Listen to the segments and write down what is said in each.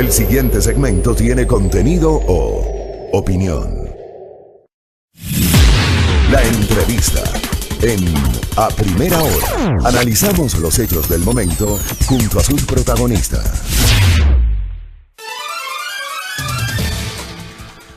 El siguiente segmento tiene contenido o opinión. La entrevista en A Primera Hora. Analizamos los hechos del momento junto a sus protagonistas.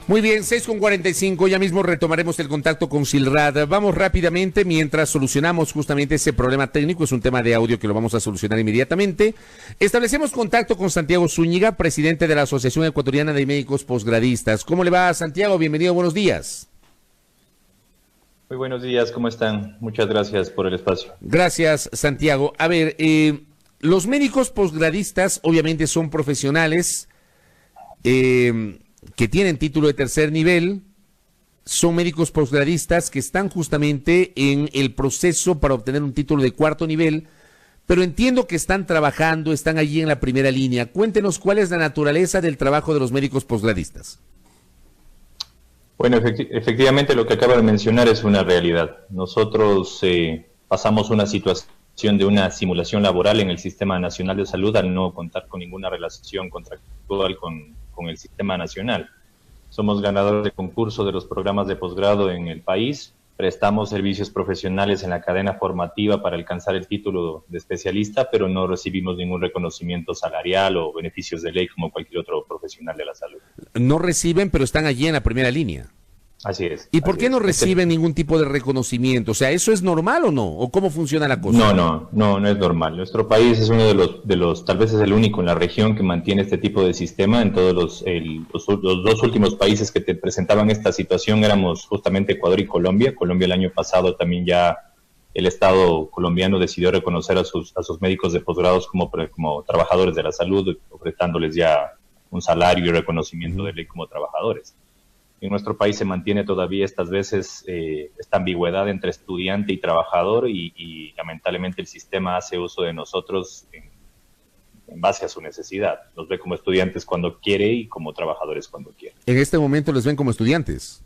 Muy bien, 6:45, ya mismo retomaremos el contacto con Silrad. Vamos rápidamente mientras solucionamos justamente ese problema técnico, es un tema de audio que lo vamos a solucionar inmediatamente. Establecemos contacto con Santiago Zúñiga, presidente de la Asociación Ecuatoriana de Médicos Posgradistas. ¿Cómo le va, Santiago? Bienvenido, buenos días. Muy buenos días, ¿cómo están? Muchas gracias por el espacio. Gracias, Santiago. A ver, los médicos posgradistas obviamente son profesionales que tienen título de tercer nivel, son médicos posgradistas que están justamente en el proceso para obtener un título de cuarto nivel, pero entiendo que están trabajando, están allí en la primera línea. Cuéntenos cuál es la naturaleza del trabajo de los médicos posgradistas. Bueno, efectivamente lo que acaba de mencionar es una realidad. Nosotros pasamos una situación de una simulación laboral en el Sistema Nacional de Salud al no contar con ninguna relación contractual con el sistema nacional. Somos ganadores de concurso de los programas de posgrado en el país, prestamos servicios profesionales en la cadena formativa para alcanzar el título de especialista, pero no recibimos ningún reconocimiento salarial o beneficios de ley como cualquier otro profesional de la salud. No reciben, pero están allí en la primera línea. Así es. ¿Y por qué no reciben ningún tipo de reconocimiento? O sea, ¿eso es normal o no? ¿O cómo funciona la cosa? No es normal. Nuestro país es uno de los, tal vez es el único en la región que mantiene este tipo de sistema. En todos los dos últimos países que te presentaban esta situación éramos justamente Ecuador y Colombia. Colombia el año pasado también ya el Estado colombiano decidió reconocer a sus médicos de posgrados como trabajadores de la salud, ofreciéndoles ya un salario y reconocimiento de ley como trabajadores. En nuestro país se mantiene todavía estas veces esta ambigüedad entre estudiante y trabajador y lamentablemente el sistema hace uso de nosotros en base a su necesidad. Nos ve como estudiantes cuando quiere y como trabajadores cuando quiere. ¿En este momento les ven como estudiantes?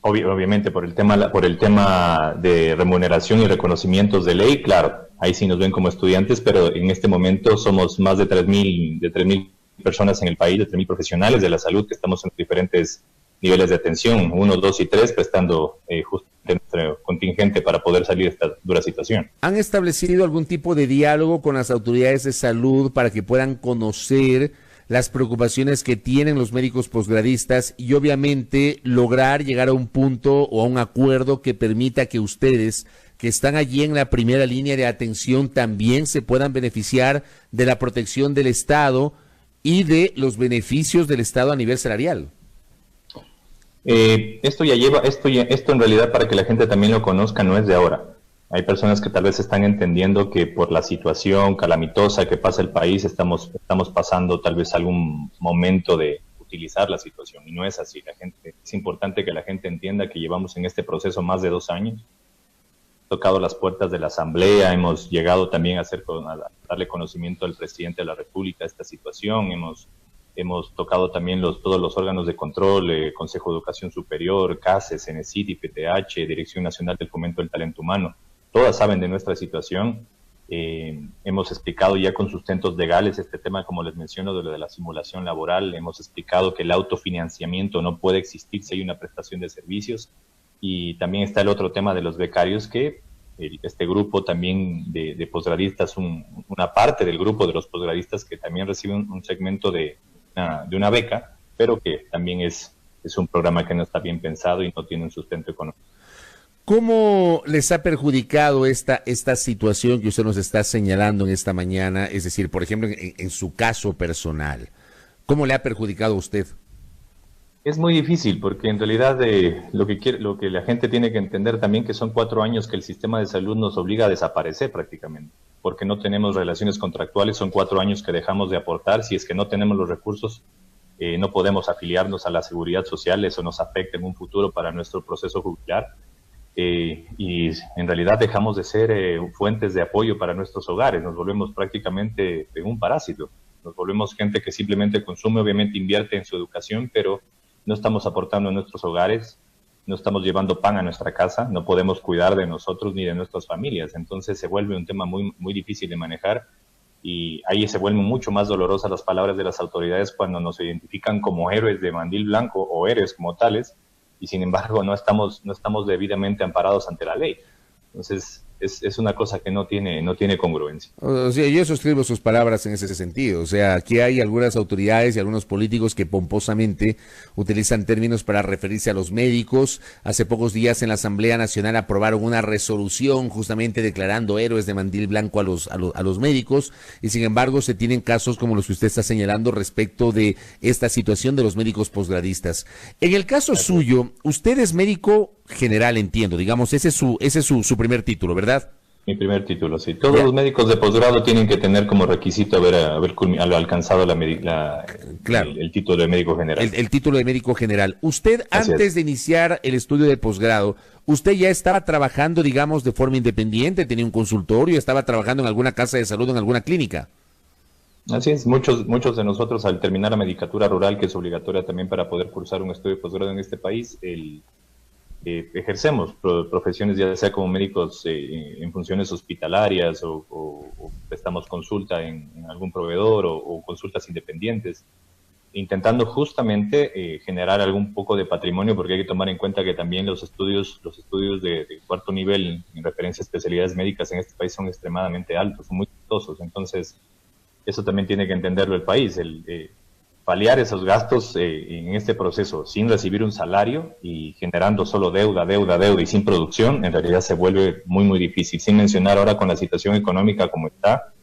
Obviamente por el tema de remuneración y reconocimientos de ley, claro, ahí sí nos ven como estudiantes, pero en este momento somos más de 3.000 personas en el país, de 3.000 profesionales de la salud que estamos en diferentes niveles de atención, 1, 2 y 3, prestando justamente nuestro contingente para poder salir de esta dura situación. ¿Han establecido algún tipo de diálogo con las autoridades de salud para que puedan conocer las preocupaciones que tienen los médicos posgradistas y obviamente lograr llegar a un punto o a un acuerdo que permita que ustedes, que están allí en la primera línea de atención, también se puedan beneficiar de la protección del Estado y de los beneficios del Estado a nivel salarial? Esto en realidad, para que la gente también lo conozca, no es de ahora. Hay personas que tal vez están entendiendo que por la situación calamitosa que pasa el país estamos pasando tal vez algún momento de utilizar la situación, y no es así. Es importante que la gente entienda que llevamos en este proceso más de 2 años. Tocado las puertas de la Asamblea, hemos llegado también a darle conocimiento al presidente de la República a esta situación, hemos tocado también todos los órganos de control, Consejo de Educación Superior, CASES, CENESID, IPTH, Dirección Nacional del Fomento del Talento Humano, todas saben de nuestra situación. Hemos explicado ya con sustentos legales este tema, como les menciono, de lo de la simulación laboral. Hemos explicado que el autofinanciamiento no puede existir si hay una prestación de servicios. Y también está el otro tema de los becarios, que este grupo también de posgradistas, una parte del grupo de los posgradistas que también reciben un segmento de una beca, pero que también es un programa que no está bien pensado y no tiene un sustento económico. ¿Cómo les ha perjudicado esta situación que usted nos está señalando en esta mañana? Es decir, por ejemplo, en su caso personal, ¿cómo le ha perjudicado a usted? Es muy difícil porque en realidad lo que la gente tiene que entender también que son 4 años que el sistema de salud nos obliga a desaparecer prácticamente, porque no tenemos relaciones contractuales. Son 4 años que dejamos de aportar. Si es que no tenemos los recursos, no podemos afiliarnos a la seguridad social. Eso nos afecta en un futuro para nuestro proceso jubilar. Y en realidad dejamos de ser fuentes de apoyo para nuestros hogares. Nos volvemos prácticamente un parásito. Nos volvemos gente que simplemente consume, obviamente invierte en su educación, pero no estamos aportando a nuestros hogares, no estamos llevando pan a nuestra casa, no podemos cuidar de nosotros ni de nuestras familias. Entonces se vuelve un tema muy, muy difícil de manejar y ahí se vuelven mucho más dolorosas las palabras de las autoridades cuando nos identifican como héroes de mandil blanco o héroes como tales, y sin embargo no estamos debidamente amparados ante la ley. Entonces es una cosa que no tiene congruencia. O sea, yo suscribo sus palabras en ese sentido. O sea, aquí hay algunas autoridades y algunos políticos que pomposamente utilizan términos para referirse a los médicos. Hace pocos días en la Asamblea Nacional aprobaron una resolución justamente declarando héroes de mandil blanco a los médicos, y sin embargo se tienen casos como los que usted está señalando respecto de esta situación de los médicos posgradistas. En el caso suyo, usted es médico general, entiendo, digamos, ese es su primer título, ¿verdad? Mi primer título, sí. Todos los médicos de posgrado tienen que tener como requisito haber alcanzado claro, el título de médico general. El título de médico general. Usted, antes de iniciar el estudio de posgrado, ¿usted ya estaba trabajando, digamos, de forma independiente? ¿Tenía un consultorio? ¿Estaba trabajando en alguna casa de salud, en alguna clínica? Así es, muchos de nosotros al terminar la medicatura rural, que es obligatoria también para poder cursar un estudio de posgrado en este país, ejercemos profesiones ya sea como médicos en funciones hospitalarias o prestamos consulta en algún proveedor o consultas independientes, intentando justamente generar algún poco de patrimonio, porque hay que tomar en cuenta que también los estudios de cuarto nivel en referencia a especialidades médicas en este país son extremadamente altos, son muy costosos. Entonces eso también tiene que entenderlo el país, paliar esos gastos en este proceso sin recibir un salario y generando solo deuda y sin producción, en realidad se vuelve muy difícil. Sin mencionar ahora con la situación económica como está,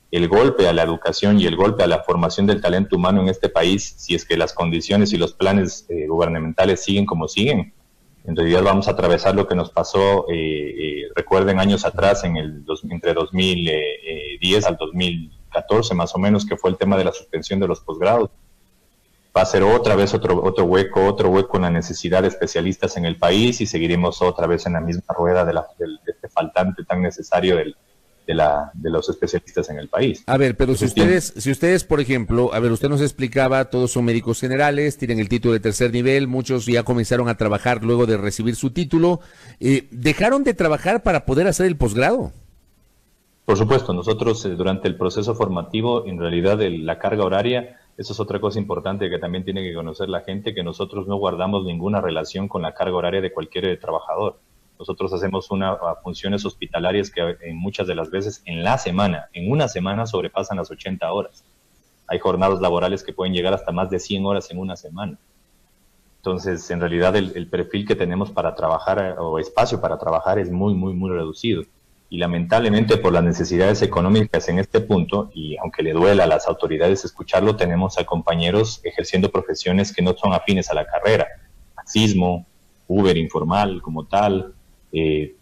el golpe a la educación y el golpe a la formación del talento humano en este país, si es que las condiciones y los planes gubernamentales siguen como siguen, en realidad vamos a atravesar lo que nos pasó, recuerden, años atrás, entre 2010 al 2014 más o menos, que fue el tema de la suspensión de los posgrados. Va a ser otra vez otro hueco en la necesidad de especialistas en el país, y seguiremos otra vez en la misma rueda de este faltante tan necesario de los especialistas en el país. A ver, pero si ustedes, por ejemplo, usted nos explicaba, todos son médicos generales, tienen el título de tercer nivel, muchos ya comenzaron a trabajar luego de recibir su título, ¿dejaron de trabajar para poder hacer el posgrado? Por supuesto, nosotros durante el proceso formativo, en realidad la carga horaria, eso es otra cosa importante que también tiene que conocer la gente, que nosotros no guardamos ninguna relación con la carga horaria de cualquier trabajador. Nosotros hacemos funciones hospitalarias que muchas de las veces en una semana sobrepasan las 80 horas. Hay jornadas laborales que pueden llegar hasta más de 100 horas en una semana. Entonces, en realidad el perfil que tenemos para trabajar o espacio para trabajar es muy reducido. Y lamentablemente por las necesidades económicas en este punto, y aunque le duela a las autoridades escucharlo, tenemos a compañeros ejerciendo profesiones que no son afines a la carrera. Taxismo, Uber informal como tal,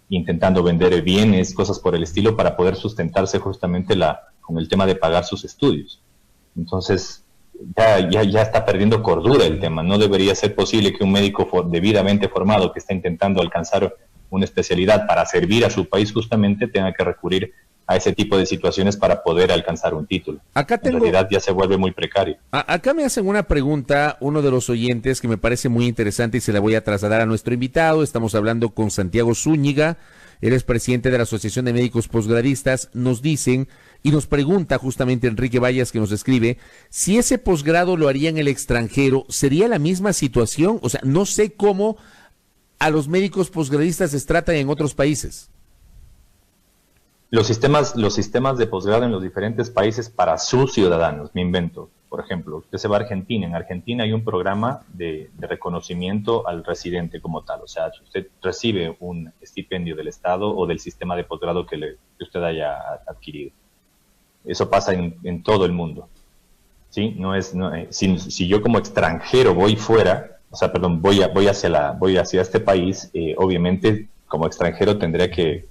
intentando vender bienes, cosas por el estilo, para poder sustentarse justamente con el tema de pagar sus estudios. Entonces ya está perdiendo cordura el tema. No debería ser posible que un médico debidamente formado que está intentando alcanzar una especialidad para servir a su país justamente tenga que recurrir a ese tipo de situaciones para poder alcanzar un título. En realidad ya se vuelve muy precario. Acá me hacen una pregunta, uno de los oyentes, que me parece muy interesante y se la voy a trasladar a nuestro invitado. Estamos hablando con Santiago Zúñiga, él es presidente de la Asociación de Médicos Posgradistas. Nos dicen y nos pregunta justamente Enrique Vallas, que nos escribe, si ese posgrado lo haría en el extranjero, ¿sería la misma situación? O sea, no sé cómo a los médicos posgradistas se tratan en otros países. Los sistemas de posgrado en los diferentes países para sus ciudadanos, me invento. Por ejemplo, usted se va a Argentina. En Argentina hay un programa de reconocimiento al residente como tal. O sea, usted recibe un estipendio del Estado o del sistema de posgrado que usted haya adquirido. Eso pasa en todo el mundo. ¿Sí? Si yo como extranjero voy fuera, voy hacia este país, obviamente como extranjero tendré que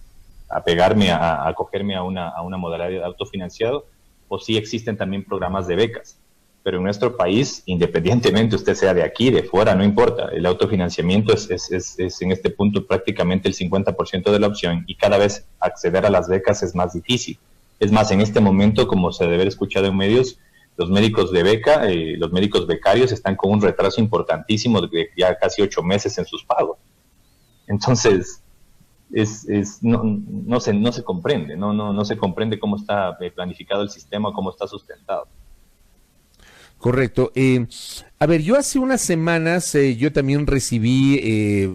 apegarme a acogerme a una modalidad de autofinanciado, o sí existen también programas de becas. Pero en nuestro país, independientemente usted sea de aquí, de fuera, no importa, el autofinanciamiento es en este punto prácticamente el 50% de la opción, y cada vez acceder a las becas es más difícil. Es más, en este momento, como se debe haber escuchado en medios, los médicos de beca, los médicos becarios están con un retraso importantísimo de ya casi 8 meses en sus pagos. Entonces, no se comprende, no se comprende cómo está planificado el sistema, cómo está sustentado. Correcto. A ver, yo hace unas semanas yo también recibí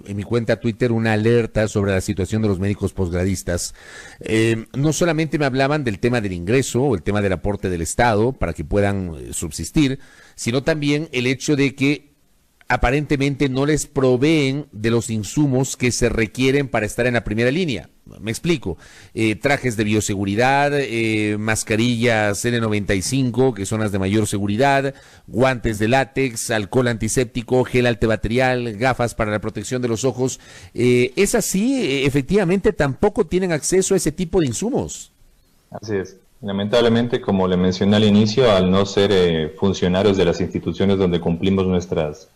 en mi cuenta Twitter una alerta sobre la situación de los médicos posgradistas. No solamente me hablaban del tema del ingreso o el tema del aporte del Estado para que puedan subsistir, sino también el hecho de que aparentemente no les proveen de los insumos que se requieren para estar en la primera línea. Me explico. Trajes de bioseguridad, mascarillas N95, que son las de mayor seguridad, guantes de látex, alcohol antiséptico, gel antibacterial, gafas para la protección de los ojos. Es así, efectivamente tampoco tienen acceso a ese tipo de insumos. Así es. Lamentablemente, como le mencioné al inicio, al no ser funcionarios de las instituciones donde cumplimos nuestras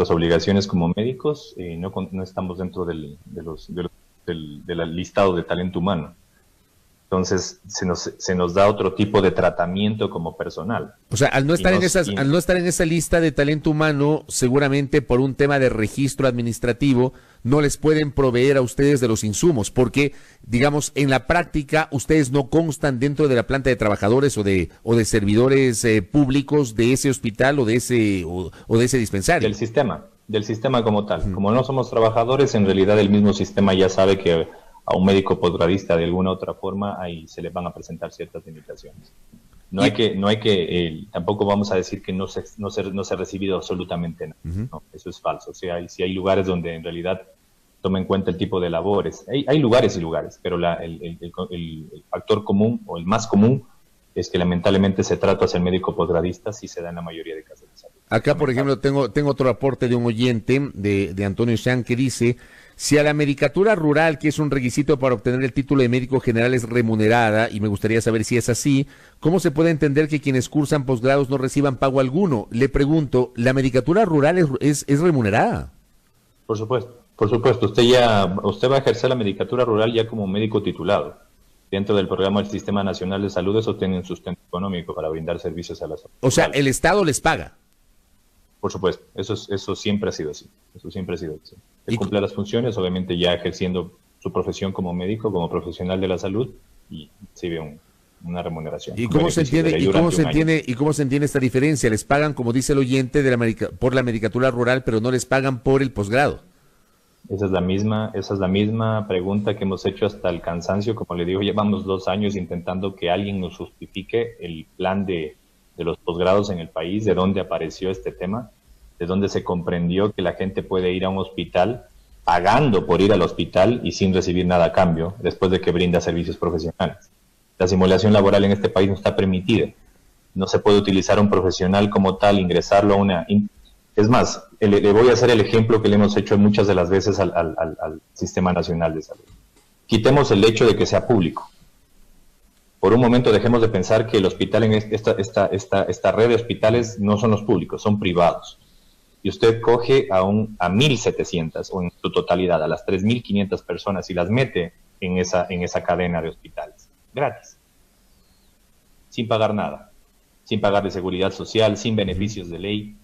obligaciones como médicos, no estamos dentro del listado de talento humano. Entonces se nos da otro tipo de tratamiento como personal. O sea, al no estar en esa lista de talento humano, seguramente por un tema de registro administrativo, no les pueden proveer a ustedes de los insumos, porque, digamos, en la práctica, ustedes no constan dentro de la planta de trabajadores o de servidores públicos de ese hospital o de ese dispensario. Del sistema como tal. Como no somos trabajadores, en realidad el mismo sistema ya sabe que a un médico posgradista de alguna otra forma ahí se le van a presentar ciertas limitaciones. Tampoco vamos a decir que no se ha recibido absolutamente nada. No, eso es falso. O sea, si hay lugares donde en realidad toma en cuenta el tipo de labores. Hay lugares y lugares, pero el factor común o el más común es que lamentablemente ese trato hacia el médico posgradista sí se da en la mayoría de casos de salud. Acá, por ejemplo, tengo otro aporte de un oyente, de Antonio Chan, que dice: si a la medicatura rural, que es un requisito para obtener el título de médico general, es remunerada, y me gustaría saber si es así, ¿cómo se puede entender que quienes cursan posgrados no reciban pago alguno? Le pregunto, ¿la medicatura rural es remunerada? Por supuesto. Usted va a ejercer la medicatura rural ya como médico titulado. Dentro del programa del Sistema Nacional de Salud, eso tiene un sustento económico para brindar servicios a la salud. O sea, el Estado les paga. Por supuesto, eso siempre ha sido así. Él cumple las funciones, obviamente ya ejerciendo su profesión como médico, como profesional de la salud, y recibe una remuneración. ¿Y cómo se entiende esta diferencia? Les pagan, como dice el oyente, por la medicatura rural, pero no les pagan por el posgrado. Esa es la misma pregunta que hemos hecho hasta el cansancio. Como le digo, llevamos 2 años intentando que alguien nos justifique el plan de los posgrados en el país, de dónde apareció este tema, de dónde se comprendió que la gente puede ir a un hospital pagando por ir al hospital y sin recibir nada a cambio, después de que brinda servicios profesionales. La simulación laboral en este país no está permitida. No se puede utilizar un profesional como tal, ingresarlo a una... Es más, le voy a hacer el ejemplo que le hemos hecho muchas de las veces al Sistema Nacional de Salud. Quitemos el hecho de que sea público. Por un momento dejemos de pensar que el hospital en esta red de hospitales no son los públicos, son privados. Y usted coge a 1.700 o en su totalidad a las 3.500 personas y las mete en esa cadena de hospitales, gratis, sin pagar nada, sin pagar de seguridad social, sin beneficios de ley.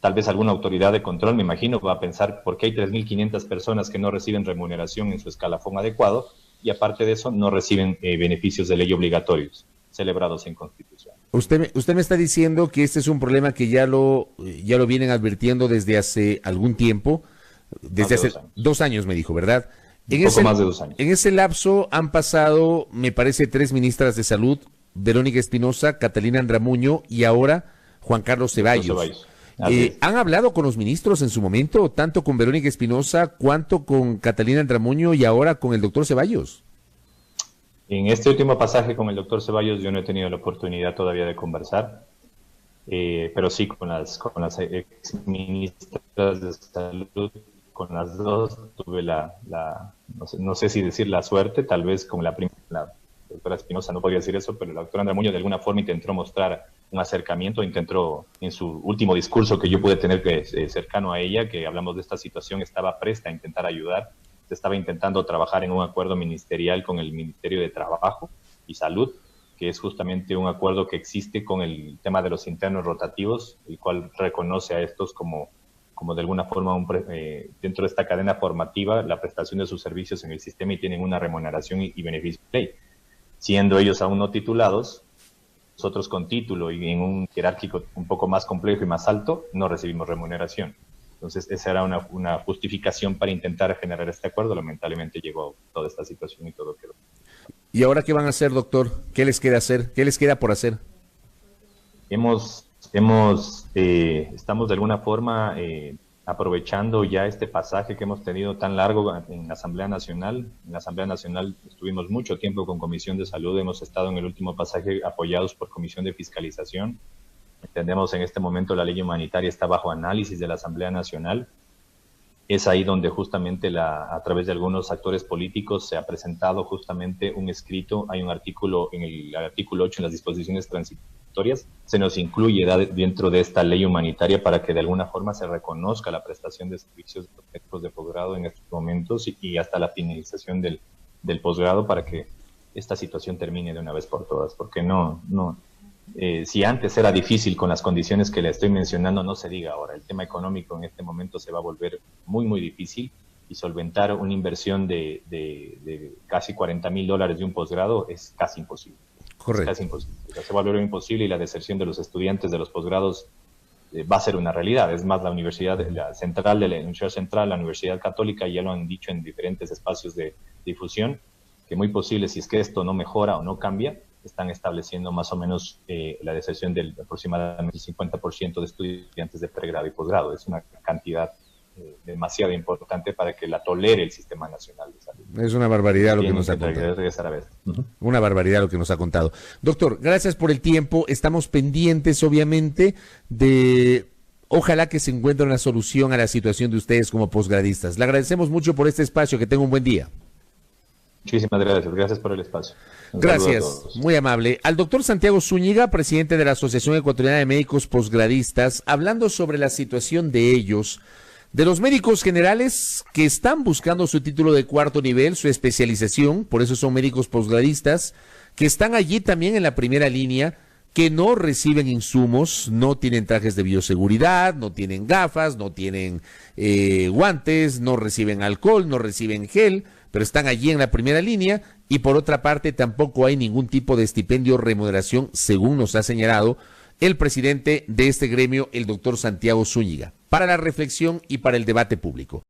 Tal vez alguna autoridad de control, me imagino, va a pensar por qué hay 3.500 personas que no reciben remuneración en su escalafón adecuado y aparte de eso no reciben beneficios de ley obligatorios celebrados en Constitución. Usted me está diciendo que este es un problema que ya lo vienen advirtiendo desde hace algún tiempo, desde hace 2 años me dijo, ¿verdad? Poco más de 2 años. En ese lapso han pasado, me parece, 3 ministras de salud, Verónica Espinosa, Catalina Andramuño y ahora Juan Carlos Ceballos. ¿Han hablado con los ministros en su momento, tanto con Verónica Espinosa cuanto con Catalina Andramuño y ahora con el doctor Ceballos? En este último pasaje con el doctor Ceballos yo no he tenido la oportunidad todavía de conversar, pero sí con las exministras de salud, con las dos tuve no sé si decir la suerte, tal vez con la doctora Espinosa no podría decir eso, pero la doctora Andramuño de alguna forma intentó mostrar un acercamiento, intentó en su último discurso que yo pude tener cercano a ella, que hablamos de esta situación, estaba presta a intentar ayudar, estaba intentando trabajar en un acuerdo ministerial con el Ministerio de Trabajo y Salud, que es justamente un acuerdo que existe con el tema de los internos rotativos, el cual reconoce a estos como como de alguna forma dentro de esta cadena formativa la prestación de sus servicios en el sistema y tienen una remuneración y beneficio de ley. Siendo ellos aún no titulados, nosotros con título y en un jerárquico un poco más complejo y más alto, no recibimos remuneración. Entonces, esa era una justificación para intentar generar este acuerdo. Lamentablemente llegó toda esta situación y todo quedó. ¿Y ahora qué van a hacer, doctor? ¿Qué les queda hacer? ¿Qué les queda por hacer? Estamos de alguna forma aprovechando ya este pasaje que hemos tenido tan largo en la Asamblea Nacional. En la Asamblea Nacional estuvimos mucho tiempo con Comisión de Salud, hemos estado en el último pasaje apoyados por Comisión de Fiscalización. Entendemos en este momento la ley humanitaria está bajo análisis de la Asamblea Nacional. Es ahí donde justamente a través de algunos actores políticos se ha presentado justamente un escrito. Hay un artículo en el artículo 8 en las disposiciones transitorias. Se nos incluye dentro de esta ley humanitaria para que de alguna forma se reconozca la prestación de servicios de posgrado en estos momentos y hasta la finalización del posgrado para que esta situación termine de una vez por todas. Porque si antes era difícil con las condiciones que le estoy mencionando, no se diga ahora. El tema económico en este momento se va a volver muy, muy difícil y solventar una inversión de casi $40,000 de un posgrado es casi imposible. Correcto. Es casi imposible. O sea, se va a volver imposible y la deserción de los estudiantes de los posgrados va a ser una realidad. Es más, la Universidad Central, la Universidad Católica, ya lo han dicho en diferentes espacios de difusión, que muy posible, si es que esto no mejora o no cambia, están estableciendo más o menos la deserción del aproximadamente 50% de estudiantes de pregrado y posgrado. Es una cantidad demasiado importante para que la tolere el Sistema Nacional de Salud. Es una barbaridad lo que nos ha contado. Una barbaridad lo que nos ha contado. Doctor, gracias por el tiempo. Estamos pendientes, obviamente, de ojalá que se encuentre una solución a la situación de ustedes como posgradistas. Le agradecemos mucho por este espacio. Que tenga un buen día. Muchísimas gracias. Gracias por el espacio. Gracias, muy amable. Al doctor Santiago Zúñiga, presidente de la Asociación Ecuatoriana de Médicos Posgradistas, hablando sobre la situación de ellos, de los médicos generales que están buscando su título de cuarto nivel, su especialización, por eso son médicos posgradistas, que están allí también en la primera línea, que no reciben insumos, no tienen trajes de bioseguridad, no tienen gafas, no tienen guantes, no reciben alcohol, no reciben gel, pero están allí en la primera línea y por otra parte tampoco hay ningún tipo de estipendio o remuneración, según nos ha señalado el presidente de este gremio, el doctor Santiago Zúñiga, para la reflexión y para el debate público.